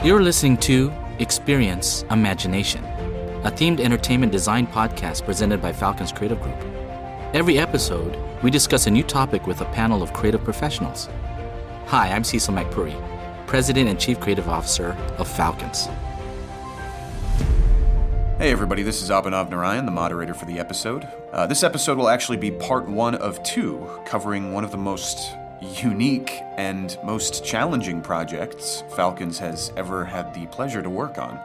You're listening to Experience Imagination, a themed entertainment design podcast presented by FALCON'S Creative Group. Every episode, we discuss a new topic with a panel of creative professionals. Hi, I'm Cecil McPurry, President and Chief Creative Officer of FALCON'S. Hey everybody, this is Abhinav Narayan, the moderator for the episode. This episode will actually be part one of two, covering one of the most unique and most challenging projects FALCON'S has ever had the pleasure to work on.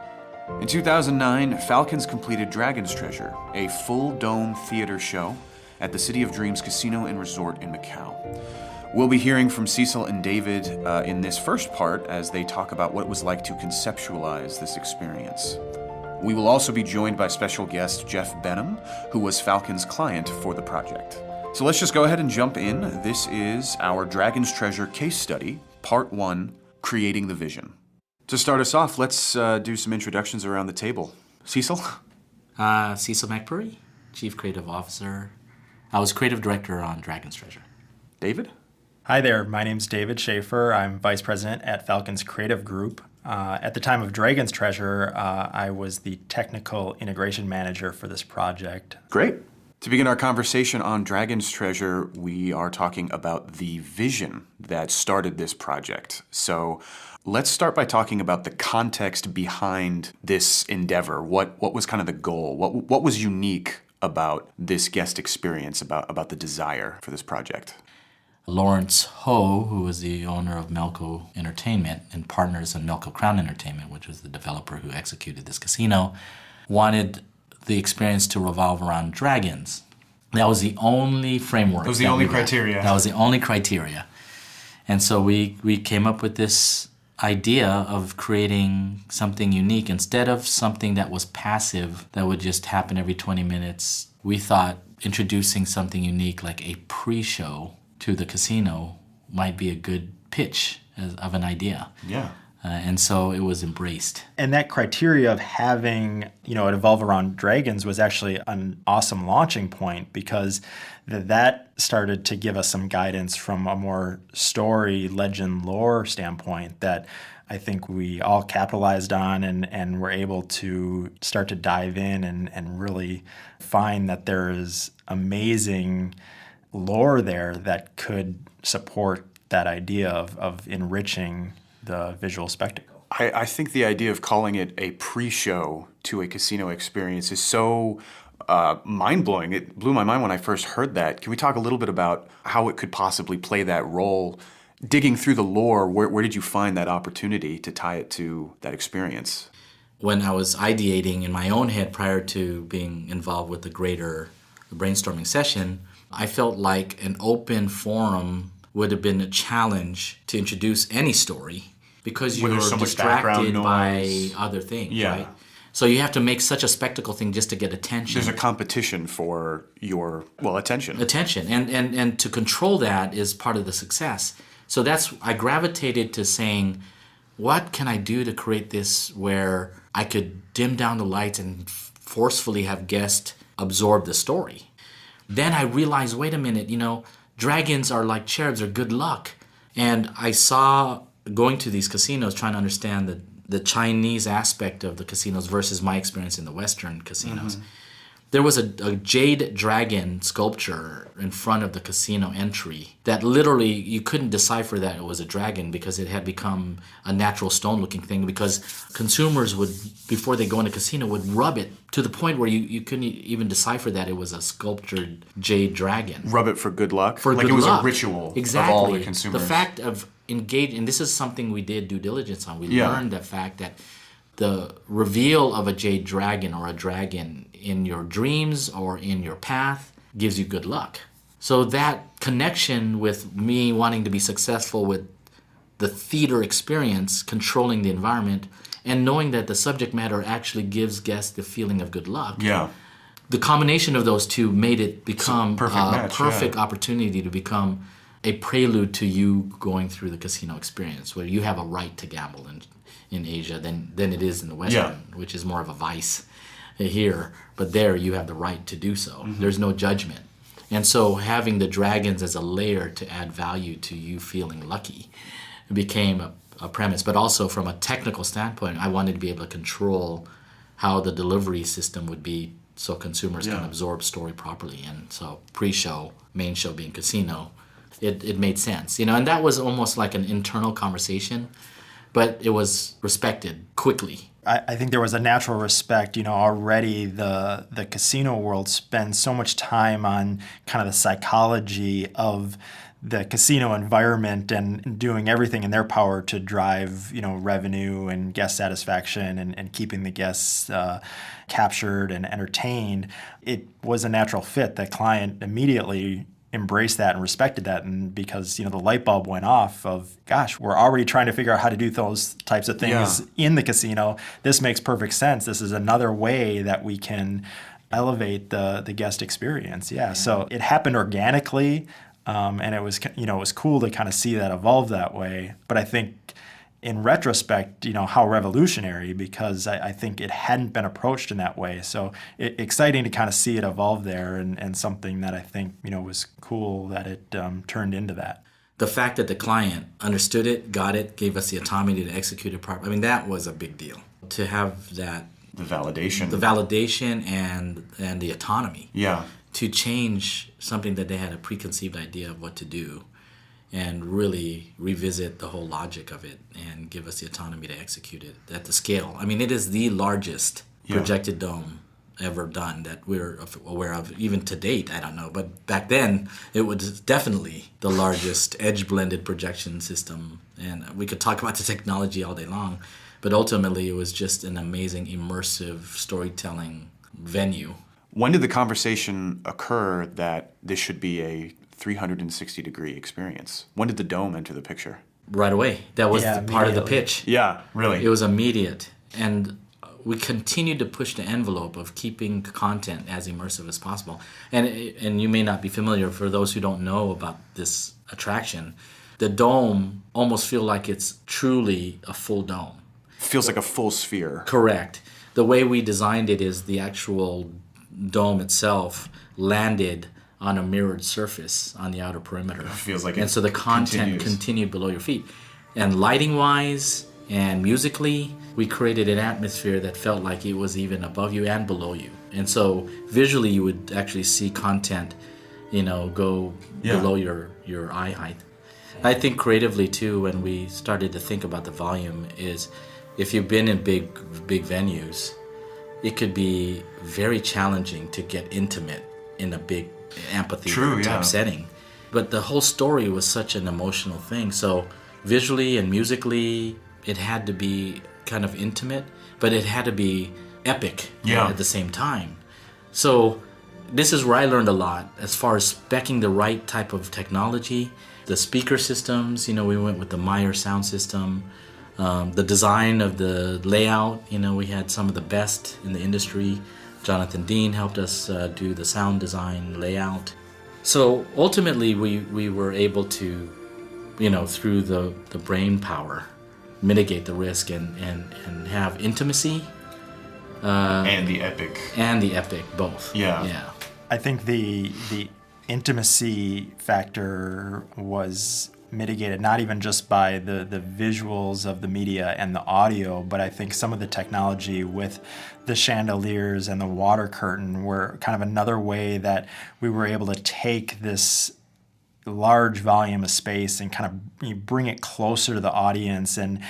In 2009, FALCON'S completed Dragon's Treasure, a full-dome theater show at the City of Dreams Casino and Resort in Macau. We'll be hearing from Cecil and David in this first part as they talk about what it was like to conceptualize this experience. We will also be joined by special guest Geoff Benham, who was FALCON'S client for the project. So let's just go ahead and jump in. This is our Dragon's Treasure case study, part one, Creating the Vision. To start us off, let's do some introductions around the table. Cecil? Cecil McPurry, Chief Creative Officer. I was Creative Director on Dragon's Treasure. David? Hi there, my name's David Schaefer. I'm Vice President at FALCON'S Creative Group. At the time of Dragon's Treasure, I was the Technical Integration Manager for this project. Great. To begin our conversation on Dragon's Treasure, we are talking about the vision that started this project. So let's start by talking about the context behind this endeavor. What was kind of the goal? What was unique about this guest experience, about the desire for this project? Lawrence Ho, who was the owner of Melco Entertainment and partners in Melco Crown Entertainment, which was the developer who executed this casino, wanted the experience to revolve around dragons. That was the only framework. That was the only criteria. That was the only criteria. And so we came up with this idea of creating something unique. Instead of something that was passive, that would just happen every 20 minutes, we thought introducing something unique like a pre-show to the casino might be a good pitch of an idea. Yeah. And so it was embraced. And that criteria of having, it evolve around dragons was actually an awesome launching point because that started to give us some guidance from a more story, legend, lore standpoint that I think we all capitalized on and were able to start to dive in and really find that there is amazing lore there that could support that idea of enriching the visual spectacle. I think the idea of calling it a pre-show to a casino experience is so mind-blowing. It blew my mind when I first heard that. Can we talk a little bit about how it could possibly play that role? Digging through the lore, where did you find that opportunity to tie it to that experience? When I was ideating in my own head prior to being involved with the greater brainstorming session, I felt like an open forum would have been a challenge to introduce any story because you're so distracted by other things, right? So you have to make such a spectacle thing just to get attention. There's a competition for your, attention. Attention. And to control that is part of the success. So I gravitated to saying, what can I do to create this where I could dim down the lights and forcefully have guests absorb the story? Then I realized, wait a minute, dragons are like cherubs, they're good luck. And I saw, going to these casinos, trying to understand the Chinese aspect of the casinos versus my experience in the Western casinos. Mm-hmm. There was a jade dragon sculpture in front of the casino entry that literally you couldn't decipher that it was a dragon because it had become a natural stone-looking thing because consumers would, before they go in a casino, would rub it to the point where you couldn't even decipher that it was a sculptured jade dragon. Rub it for good luck? For like good it was luck. A ritual Exactly. of all the consumers. The fact of engaging, and this is something we did due diligence on. We learned the fact that the reveal of a jade dragon or a dragon in your dreams or in your path gives you good luck. So that connection with me wanting to be successful with the theater experience, controlling the environment, and knowing that the subject matter actually gives guests the feeling of good luck. Yeah. The combination of those two made it become a perfect opportunity to become a prelude to you going through the casino experience, where you have a right to gamble in Asia than it is in the Western, which is more of a vice here. But there you have the right to do so. Mm-hmm. There's no judgment. And so having the dragons as a layer to add value to you feeling lucky became a premise, but also from a technical standpoint, I wanted to be able to control how the delivery system would be so consumers can absorb story properly. And so pre-show, main show being casino, it made sense, and that was almost like an internal conversation, but it was respected quickly. I think there was a natural respect. Already the casino world spends so much time on kind of the psychology of the casino environment and doing everything in their power to drive, revenue and guest satisfaction and keeping the guests captured and entertained. It was a natural fit. The client immediately embraced that and respected that, and because the light bulb went off of, gosh, we're already trying to figure out how to do those types of things in the casino. This makes perfect sense. This is another way that we can elevate the guest experience. So it happened organically, and it was cool to kind of see that evolve that way. But I think in retrospect, how revolutionary, because I think it hadn't been approached in that way. So exciting to kind of see it evolve there, and something that I think, was cool that it turned into that. The fact that the client understood it, got it, gave us the autonomy to execute it properly, that was a big deal. To have that... The validation. The validation and the autonomy. Yeah. To change something that they had a preconceived idea of what to do, and really revisit the whole logic of it and give us the autonomy to execute it at the scale. It is the largest projected dome ever done that we're aware of. Even to date, I don't know. But back then, it was definitely the largest edge-blended projection system. And we could talk about the technology all day long. But ultimately, it was just an amazing, immersive storytelling venue. When did the conversation occur that this should be a 360-degree experience? When did the dome enter the picture? Right away. That was part of the pitch. Yeah, really. It was immediate. And we continued to push the envelope of keeping content as immersive as possible. And you may not be familiar, for those who don't know about this attraction, the dome almost feels like it's truly a full dome. Feels like a full sphere. Correct. The way we designed it is the actual dome itself landed on a mirrored surface on the outer perimeter. It feels like and so the content continued below your feet. And lighting-wise and musically, we created an atmosphere that felt like it was even above you and below you. And so visually, you would actually see content, go below your eye height. I think creatively, too, when we started to think about the volume, is if you've been in big venues, it could be very challenging to get intimate in a big amphitheater type setting. But the whole story was such an emotional thing. So visually and musically, it had to be kind of intimate, but it had to be epic at the same time. So this is where I learned a lot as far as speccing the right type of technology. The speaker systems, we went with the Meyer sound system. The design of the layout, we had some of the best in the industry. Jonathan Dean helped us do the sound design layout. So ultimately, we were able to, through the brain power, mitigate the risk and have intimacy. And the epic. And the epic, both. Yeah. I think the intimacy factor was mitigated not even just by the visuals of the media and the audio, but I think some of the technology with the chandeliers and the water curtain were kind of another way that we were able to take this large volume of space and kind of bring it closer to the audience and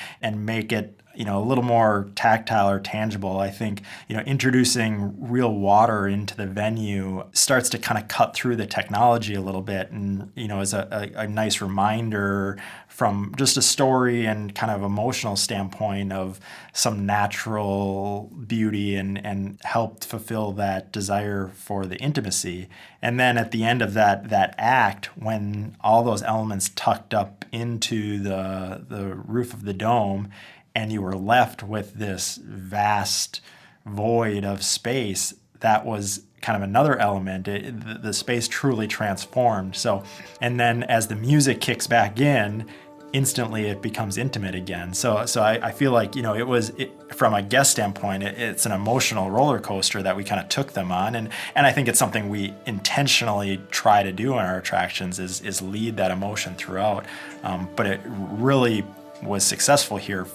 make it a little more tactile or tangible. I think introducing real water into the venue starts to kind of cut through the technology a little bit, and is a nice reminder from just a story and kind of emotional standpoint of some natural beauty and helped fulfill that desire for the intimacy. And then at the end of that act, when all those elements tucked up into the roof of the dome, and you were left with this vast void of space, that was kind of another element. The space truly transformed. So, and then as the music kicks back in, instantly it becomes intimate again. So I feel like, from a guest standpoint, it's an emotional roller coaster that we kind of took them on. And I think it's something we intentionally try to do in our attractions is lead that emotion throughout. But it really was successful here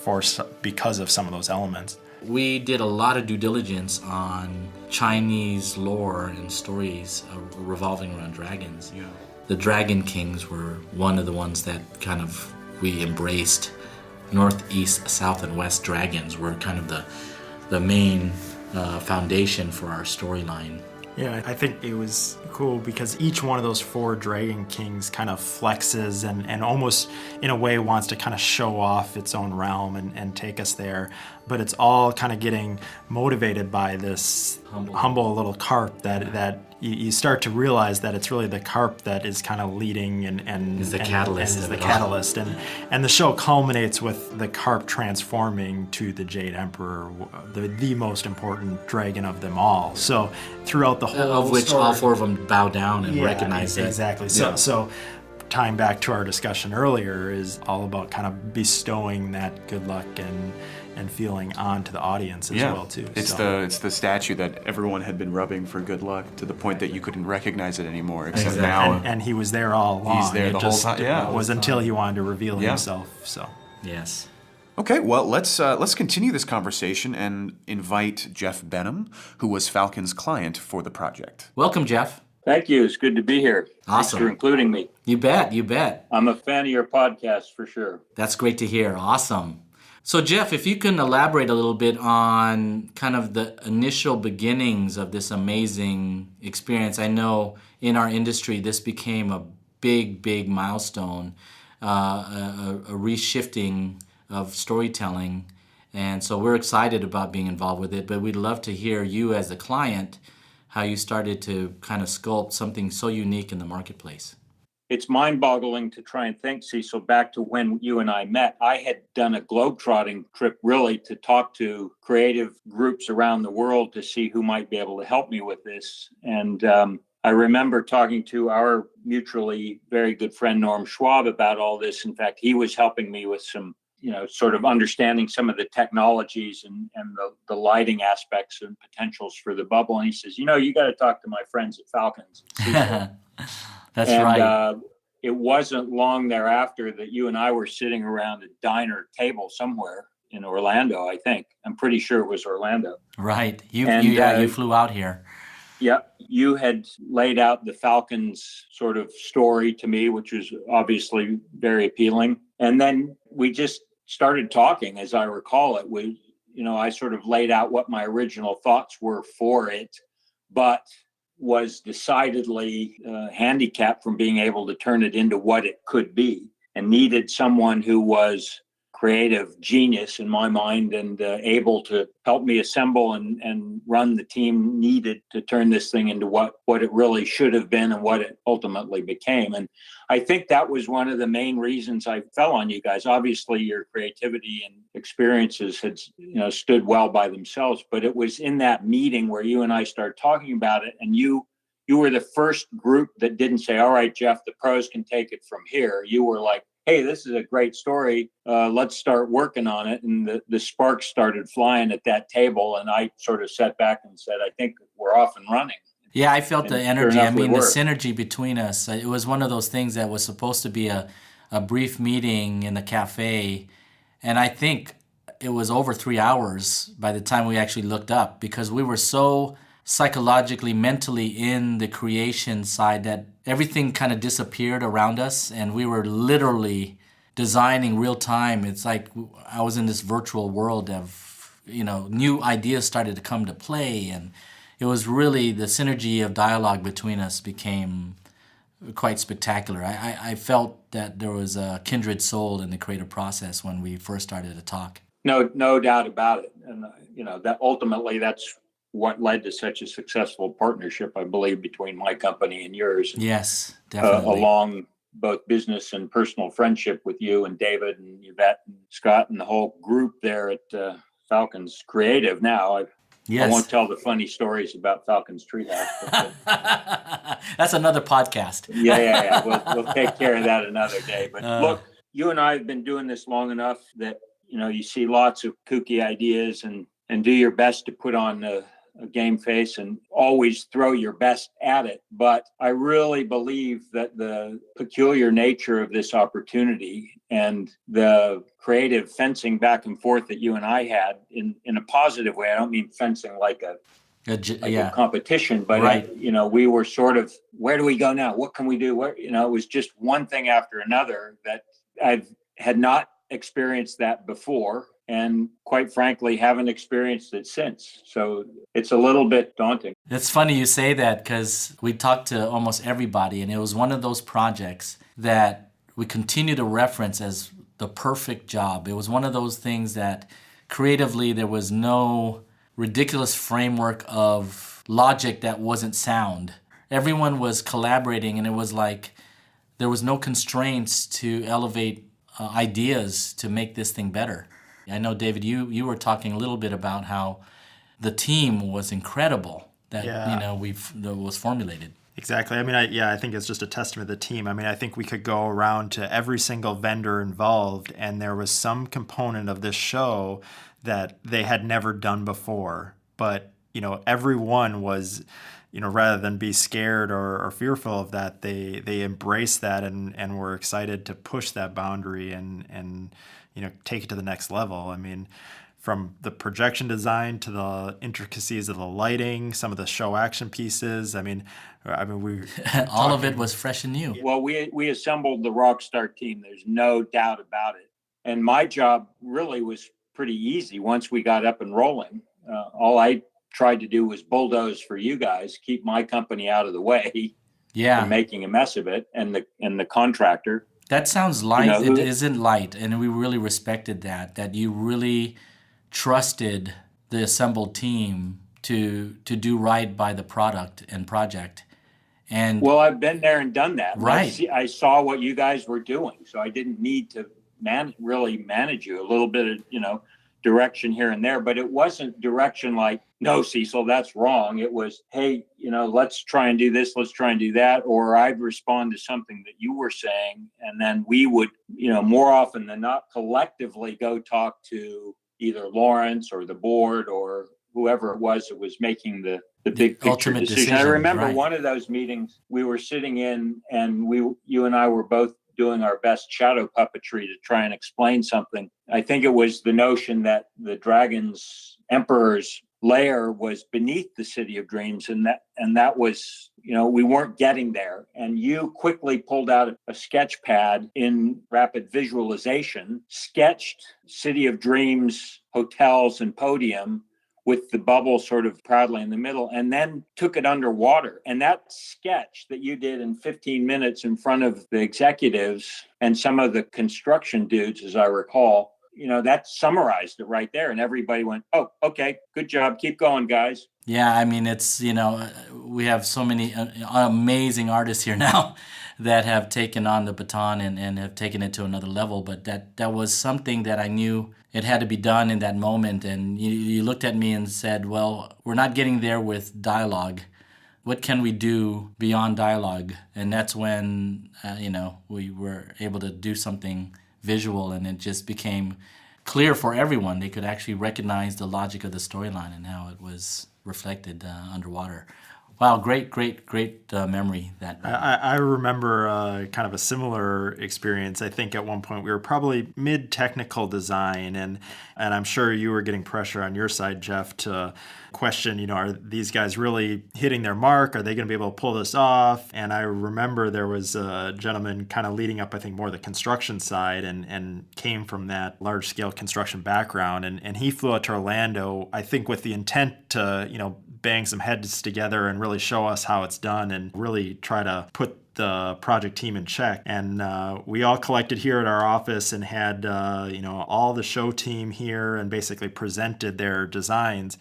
because of some of those elements. We did a lot of due diligence on Chinese lore and stories revolving around dragons. Yeah. The Dragon Kings were one of the ones that kind of we embraced. North, east, south, and west dragons were kind of the main foundation for our storyline. Yeah, I think it was cool because each one of those 4 Dragon Kings kind of flexes and almost in a way wants to kind of show off its own realm and take us there. But it's all kind of getting motivated by this humble little carp that you start to realize that it's really the carp that is kind of leading and is the catalyst. And is the catalyst. And the show culminates with the carp transforming to the Jade Emperor, the most important dragon of them all. So throughout the whole of which story, all 4 of them bow down and recognize it. Exactly. So tying back to our discussion earlier is all about kind of bestowing that good luck and feeling on to the audience as well too. It's the statue that everyone had been rubbing for good luck to the point that you couldn't recognize it anymore. Except now, and he was there all along. He's there the whole time. Yeah, it was until he wanted to reveal himself. So yes. Okay, well, let's continue this conversation and invite Geoff Benham, who was Falcon's client for the project. Welcome, Geoff. Thank you. It's good to be here. Awesome. Thanks for including me. You bet. I'm a fan of your podcast for sure. That's great to hear. Awesome. So, Geoff, if you can elaborate a little bit on kind of the initial beginnings of this amazing experience. I know in our industry, this became a big milestone, a reshifting of storytelling. And so we're excited about being involved with it, but we'd love to hear you as a client, how you started to kind of sculpt something so unique in the marketplace. It's mind-boggling to try and think, Cecil, back to when you and I met. I had done a globetrotting trip really to talk to creative groups around the world to see who might be able to help me with this. And I remember talking to our mutually very good friend, Norm Schwab, about all this. In fact, he was helping me with some, sort of understanding some of the technologies and the lighting aspects and potentials for the bubble. And he says, you got to talk to my friends at FALCON'S. That's right. It wasn't long thereafter that you and I were sitting around a diner table somewhere in Orlando, I think. I'm pretty sure it was Orlando. Right. You flew out here. Yeah. You had laid out the Falcons sort of story to me, which was obviously very appealing. And then we just started talking, as I recall it. I sort of laid out what my original thoughts were for it, but was decidedly handicapped from being able to turn it into what it could be, and needed someone who was creative genius in my mind and able to help me assemble and run the team needed to turn this thing into what it really should have been and what it ultimately became. And I think that was one of the main reasons I fell on you guys. Obviously, your creativity and experiences had stood well by themselves, but it was in that meeting where you and I started talking about it, and you were the first group that didn't say, all right, Geoff, the pros can take it from here. You were like, hey, this is a great story. Let's start working on it. And the sparks started flying at that table. And I sort of sat back and said, I think we're off and running. Yeah, I felt the energy. Sure I mean, the were. synergy between us. It was one of those things that was supposed to be a brief meeting in the cafe. And I think it was over 3 hours by the time we actually looked up, because we were so psychologically, mentally in the creation side that everything kind of disappeared around us, and we were literally designing real time. It's like I was in this virtual world of, new ideas started to come to play, and it was really the synergy of dialogue between us became quite spectacular. I felt that there was a kindred soul in the creative process when we first started to talk. No doubt about it. And, that ultimately that's what led to such a successful partnership, I believe, between my company and yours. Yes, definitely. Along both business and personal friendship with you and David and Yvette and Scott and the whole group there at Falcons Creative. Now, yes. I won't tell the funny stories about Falcons Treehouse. But, that's another podcast. Yeah. We'll take care of that another day. But look, you and I have been doing this long enough that, you see lots of kooky ideas and do your best to put on a game face and always throw your best at it. But I really believe that the peculiar nature of this opportunity and the creative fencing back and forth that you and I had in a positive way, I don't mean fencing like a competition, but right. We were sort of, where do we go now? What can we do? It was just one thing after another that had not experienced that before, and quite frankly, haven't experienced it since. So it's a little bit daunting. It's funny you say that, because we talked to almost everybody, and it was one of those projects that we continue to reference as the perfect job. It was one of those things that creatively there was no ridiculous framework of logic that wasn't sound. Everyone was collaborating, and it was like there was no constraints to elevate ideas to make this thing better. I know, David, you were talking a little bit about how the team was incredible that that was formulated. Exactly. I mean, I think it's just a testament to the team. I mean, I think we could go around to every single vendor involved, and there was some component of this show that they had never done before. But, everyone was, rather than be scared or fearful of that, they embraced that and were excited to push that boundary and take it to the next level. I mean, from the projection design to the intricacies of the lighting, some of the show action pieces. I mean, we all of it was fresh and new. Well, we assembled the Rockstar team. There's no doubt about it. And my job really was pretty easy once we got up and rolling. All I tried to do was bulldoze for you guys, keep my company out of the way, from making a mess of it, and the contractor. That sounds light. It isn't light, and we really respected that you really trusted the assembled team to do right by the product and project. And well, I've been there and done that. Right. I saw what you guys were doing, so I didn't need to really manage you. A little bit of direction here and there, but it wasn't direction like, no, Cecil, that's wrong. It was, hey, let's try and do this, let's try and do that. Or I'd respond to something that you were saying, and then we would, more often than not, collectively go talk to either Lawrence or the board or whoever it was that was making the big picture decision. I remember one of those meetings we were sitting in, and you and I were both doing our best shadow puppetry to try and explain something. I think it was the notion that the dragon's emperor's lair was beneath the City of Dreams, and that was, we weren't getting there. And you quickly pulled out a sketch pad in rapid visualization, sketched City of Dreams hotels and podium with the bubble sort of proudly in the middle, and then took it underwater. And that sketch that you did in 15 minutes in front of the executives and some of the construction dudes, as I recall, that summarized it right there. And everybody went, oh, okay, good job. Keep going, guys. Yeah, I mean, it's, we have so many amazing artists here now that have taken on the baton and have taken it to another level. But that was something that I knew it had to be done in that moment. And you looked at me and said, well, we're not getting there with dialogue. What can we do beyond dialogue? And that's when, we were able to do something visual, and it just became clear for everyone. They could actually recognize the logic of the storyline and how it was reflected underwater. Wow, great memory. I remember kind of a similar experience. I think at one point we were probably mid-technical design, and I'm sure you were getting pressure on your side, Geoff, to question, are these guys really hitting their mark? Are they going to be able to pull this off? And I remember there was a gentleman kind of leading up, I think, more the construction side and came from that large-scale construction background. And he flew out to Orlando, I think, with the intent to, bang some heads together and really show us how it's done and really try to put the project team in check. And we all collected here at our office and had, all the show team here and basically presented their designs.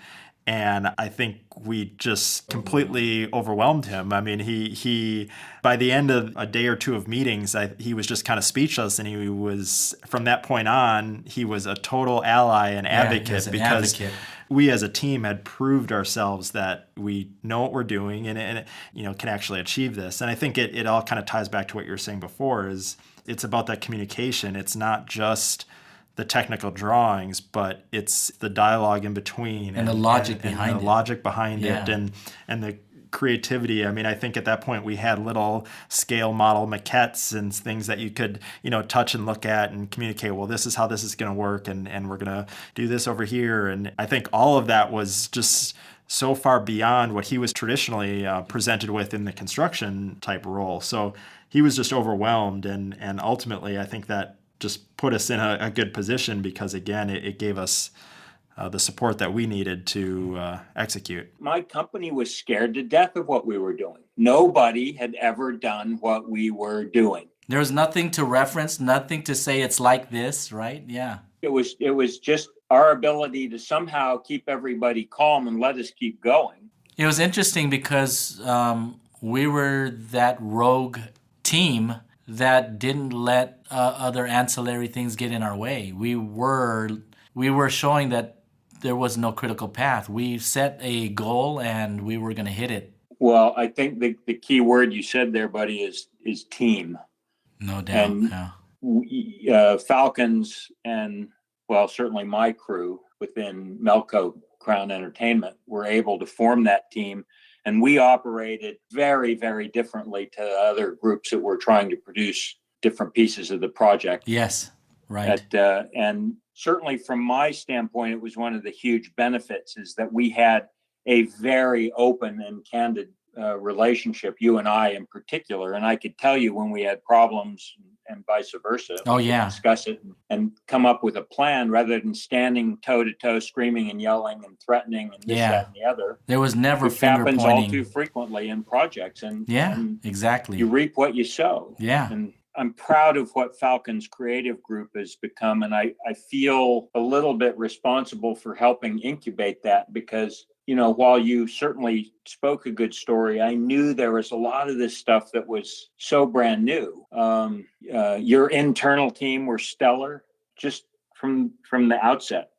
And I think we just completely overwhelmed him. I mean, he by the end of a day or two of meetings, he was just kind of speechless. And he was, from that point on, he was a total ally and advocate we as a team had proved ourselves that we know what we're doing and can actually achieve this. And I think it all kind of ties back to what you were saying before, is it's about that communication. It's not just the technical drawings, but it's the dialogue in between And the logic behind and the it. logic behind Yeah. it and the creativity. I mean, I think at that point we had little scale model maquettes and things that you could, touch and look at and communicate, well, this is how this is going to work, and we're going to do this over here. And I think all of that was just so far beyond what he was traditionally presented with in the construction type role. So he was just overwhelmed, and ultimately I think that just put us in a good position because, again, it gave us the support that we needed to execute. My company was scared to death of what we were doing. Nobody had ever done what we were doing. There was nothing to reference, nothing to say it's like this, right? Yeah. It was just our ability to somehow keep everybody calm and let us keep going. It was interesting because we were that rogue team that didn't let other ancillary things get in our way. We were showing that there was no critical path. We set a goal and we were going to hit it. Well, I think the key word you said there, buddy, is team. No doubt. And yeah. Falcons and, well, certainly my crew within Melco Crown Entertainment were able to form that team. And we operated very, very differently to other groups that were trying to produce different pieces of the project. Yes, right. And certainly from my standpoint, it was one of the huge benefits is that we had a very open and candid relationship, you and I in particular. And I could tell you when we had problems and vice versa. Oh, we could yeah. discuss it and come up with a plan rather than standing toe to toe, screaming and yelling and threatening and this, that, and the other. There was never Which finger happens pointing. all too frequently in projects. And exactly. You reap what you sow. Yeah. And I'm proud of what Falcon's creative group has become. And I feel a little bit responsible for helping incubate that because, while you certainly spoke a good story, I knew there was a lot of this stuff that was so brand new. Your internal team were stellar just from the outset.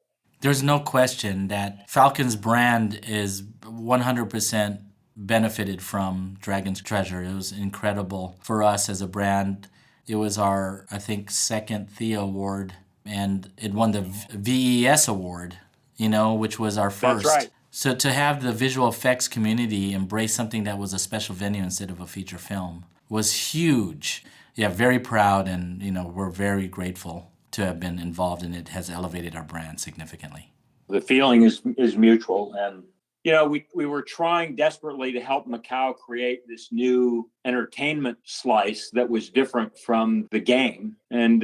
There's no question that Falcon's brand is 100% benefited from Dragon's Treasure. It was incredible for us as a brand. It was our, I think, second Thea Award, and it won the VES Award, which was our first. That's right. So to have the visual effects community embrace something that was a special venue instead of a feature film was huge. Yeah, very proud, and we're very grateful to have been involved, and it has elevated our brand significantly. The feeling is mutual, and we were trying desperately to help Macau create this new entertainment slice that was different from the game. And,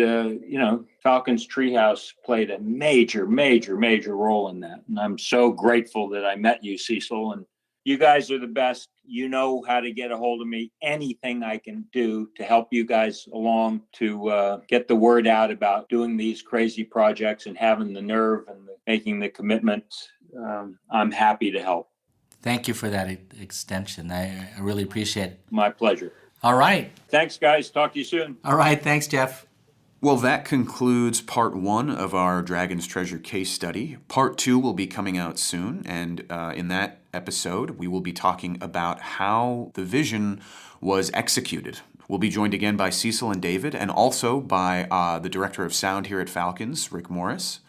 Falcon's Treehouse played a major, major, major role in that. And I'm so grateful that I met you, Cecil. And you guys are the best. You know how to get a hold of me. Anything I can do to help you guys along to get the word out about doing these crazy projects and having the nerve and making the commitment. I'm happy to help. Thank you for that extension. I really appreciate it. My pleasure. All right. Thanks, guys. Talk to you soon. All right. Thanks, Geoff. Well, that concludes part 1 of our Dragon's Treasure case study. Part 2 will be coming out soon, and in that episode, we will be talking about how the vision was executed. We'll be joined again by Cecil and David, and also by the director of sound here at Falcons, Rick Morris.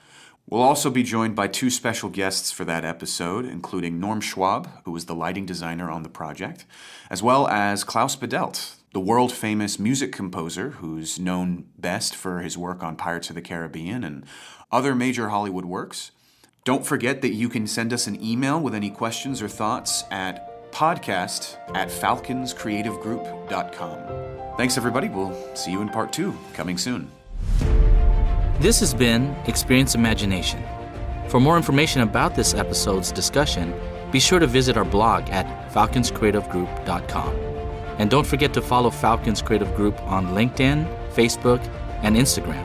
We'll also be joined by 2 special guests for that episode, including Norm Schwab, who was the lighting designer on the project, as well as Klaus Bedelt, the world-famous music composer who's known best for his work on Pirates of the Caribbean and other major Hollywood works. Don't forget that you can send us an email with any questions or thoughts at podcast@falconscreativegroup.com. Thanks, everybody. We'll see you in part 2, coming soon. This has been Experience Imagination. For more information about this episode's discussion, be sure to visit our blog at falconscreativegroup.com. And don't forget to follow Falcons Creative Group on LinkedIn, Facebook, and Instagram.